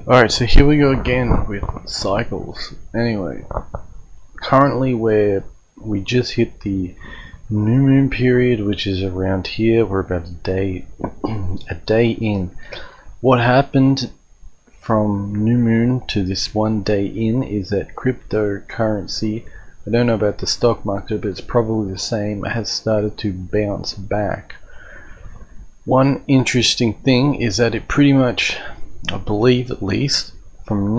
Alright, so here we go again with cycles. Anyway, currently we just hit the new moon period, which is around here. We're about a day in. What happened from new moon to this 1 day in is that cryptocurrency, I don't know about the stock market, but it's probably the same, has started to bounce back. One interesting thing is that it pretty much, I believe at least, from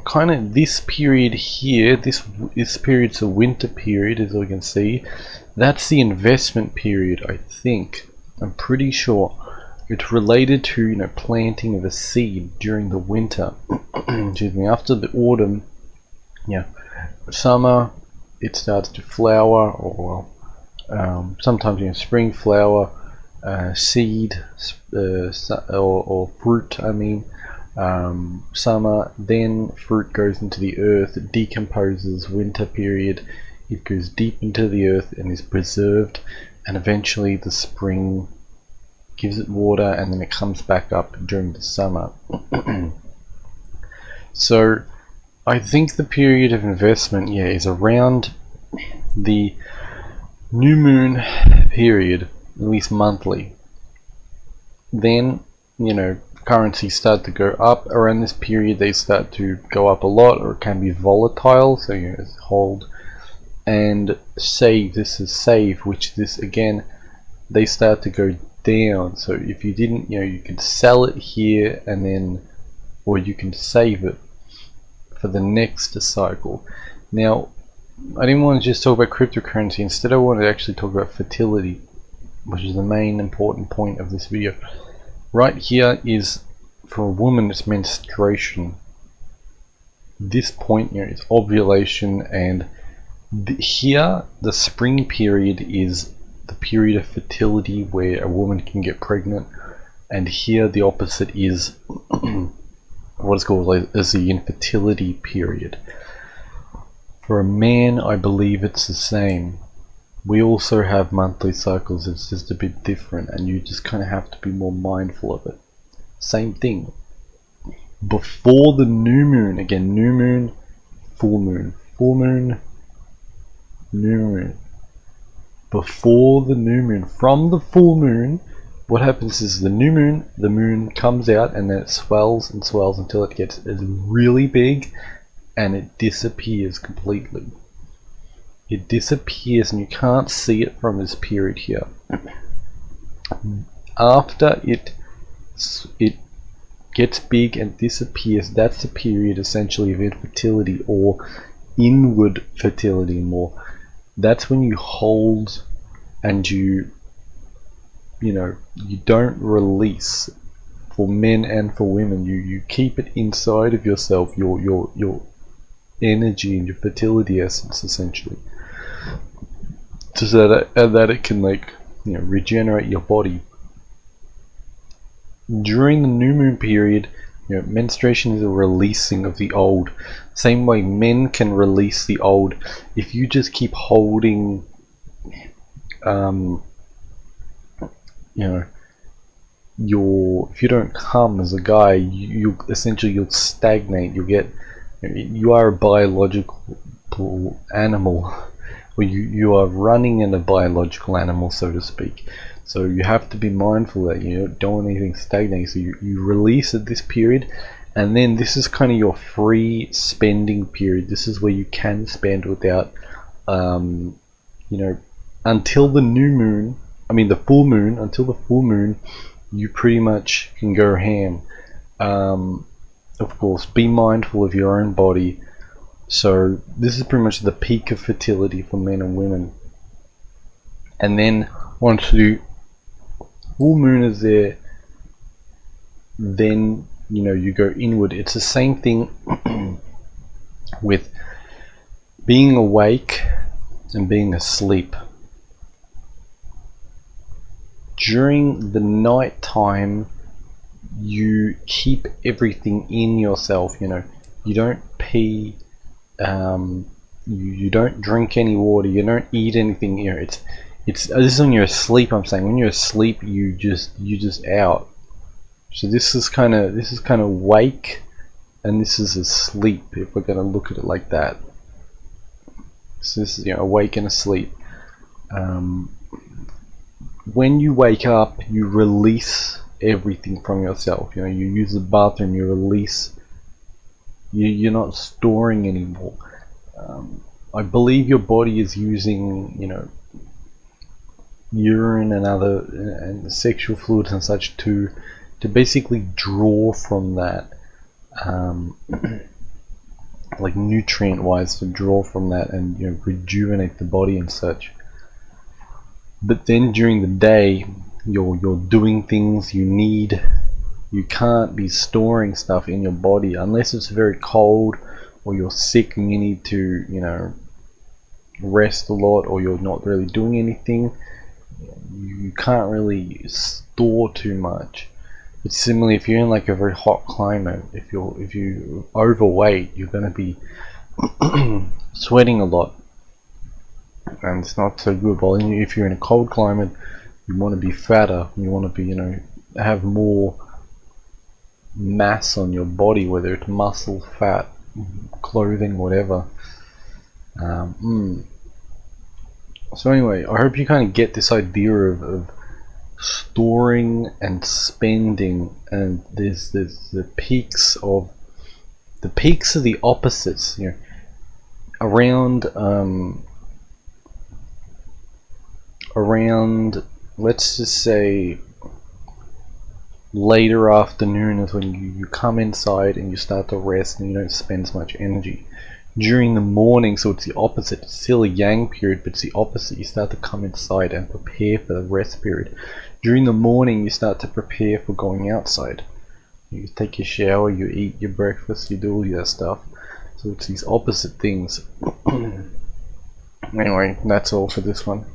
kind of this period here, this period's a winter period, as we can see. That's the investment period, I think. I'm pretty sure. It's related to, planting of a seed during the winter. Excuse me. After the autumn, summer, it starts to flower, or sometimes spring flower, seed, or fruit. I mean, summer, then fruit goes into the earth, it decomposes. Winter period, it goes deep into the earth and is preserved, and eventually the spring gives it water, and then it comes back up during the summer. So I think the period of investment is around the new moon period, at least monthly. Then currencies start to go up around this period. They start to go up a lot, or it can be volatile, so hold and save. This is save, which this again, they start to go down. So if you didn't, you could sell it here, and then, or you can save it for the next cycle. Now, I didn't want to just talk about cryptocurrency. Instead, I wanted to actually talk about fertility, which is the main important point of this video. Right here is, for a woman, it's menstruation. This point is ovulation, and here the spring period is the period of fertility where a woman can get pregnant, and here the opposite is what is called as the infertility period. For a man, I believe it's the same. We also have monthly cycles, it's just a bit different, and you just kind of have to be more mindful of it. Same thing. Before the new moon, again, new moon, full moon, full moon, new moon. Before the new moon, from the full moon, what happens is the moon comes out, and then it swells and swells until it gets really big, and it disappears completely. It disappears, and you can't see it from this period here. After it gets big and disappears, that's the period essentially of infertility, or inward fertility more. That's when you hold, and you don't release. For men and for women, you keep it inside of yourself, your energy and your fertility essence, essentially, so that it can regenerate your body. During the new moon period, menstruation is a releasing of the old. Same way men can release the old. If you just keep holding, if you don't come as a guy, you'll stagnate. You are a biological animal, or you are running in a biological animal, so to speak. So you have to be mindful that you don't want anything stagnating. So you release at this period, and then this is kind of your free spending period. This is where you can spend without, until the new moon. I mean the full moon. Until the full moon, you pretty much can go ham. Of course, be mindful of your own body. So this is pretty much the peak of fertility for men and women. And then once the full moon is there, then you go inward. It's the same thing with being awake and being asleep. During the night time, you keep everything in yourself. You don't pee, you don't drink any water, you don't eat anything. This is when you're asleep. I'm saying when you're asleep, you just out. So this is kind of wake, and this is asleep, if we're going to look at it like that. So this is, you know, awake and asleep. When you wake up, you release everything from yourself. You know, you use the bathroom, you release. You're not storing anymore. I believe your body is using, you know, urine and other and sexual fluids and such to basically draw from that, like nutrient wise, to draw from that and, you know, rejuvenate the body and such. But then during the day, you're doing things you need. You can't be storing stuff in your body unless it's very cold or you're sick and you need to, you know, rest a lot, or you're not really doing anything. You can't really store too much. But similarly, if you're in like a very hot climate, if you're overweight, you're going to be sweating a lot, and it's not so good. Well, if you're in a cold climate, you want to be fatter. You want to be, you know, have more mass on your body, whether it's muscle, fat, clothing, whatever. So anyway, I hope you kind of get this idea of storing and spending, and there's the peaks of the opposites, you know, around, let's just say, later afternoon is when you come inside and you start to rest and you don't spend as much energy. During the morning, so it's the opposite. It's still a yang period, but it's the opposite. You start to come inside and prepare for the rest period. During the morning, you start to prepare for going outside. You take your shower, you eat your breakfast, you do all that stuff. So it's these opposite things. Anyway, that's all for this one.